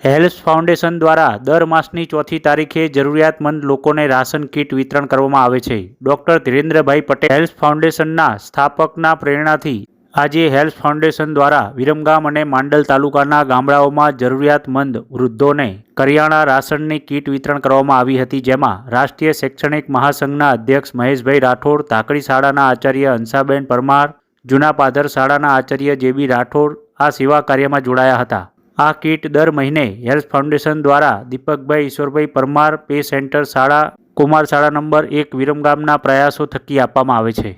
Help foundation દ્વારા દર માસની ચોથી તારીખે જરૂરિયાતમંદ લોકોને રાશન કીટ વિતરણ કરવામાં આવે છે. ડોક્ટર ધીરેન્દ્રભાઈ પટેલ હેલ્પ ફાઉન્ડેશનના સ્થાપકના પ્રેરણાથી આજે હેલ્પ ફાઉન્ડેશન દ્વારા વિરમગામ અને માંડલ તાલુકાના ગામડાઓમાં જરૂરિયાતમંદ વૃદ્ધોને કરિયાણા રાશનની કીટ વિતરણ કરવામાં આવી હતી, જેમાં રાષ્ટ્રીય શૈક્ષણિક મહાસંઘના અધ્યક્ષ મહેશભાઈ રાઠોડ, તાકડી શાળાના આચાર્ય હંસાબેન પરમાર, જૂના પાદર શાળાના આચાર્ય જે.બી. રાઠોડ આ સેવા કાર્યમાં જોડાયા હતા. આ કીટ દર મહિને હેલ્પ ફાઉન્ડેશન દ્વારા દીપકભાઈ ઈશ્વરભાઈ પરમાર પે સેન્ટર શાળા કુમાર શાળા નંબર 1 વિરમગામના પ્રયાસો થકી આપવામાં આવે છે.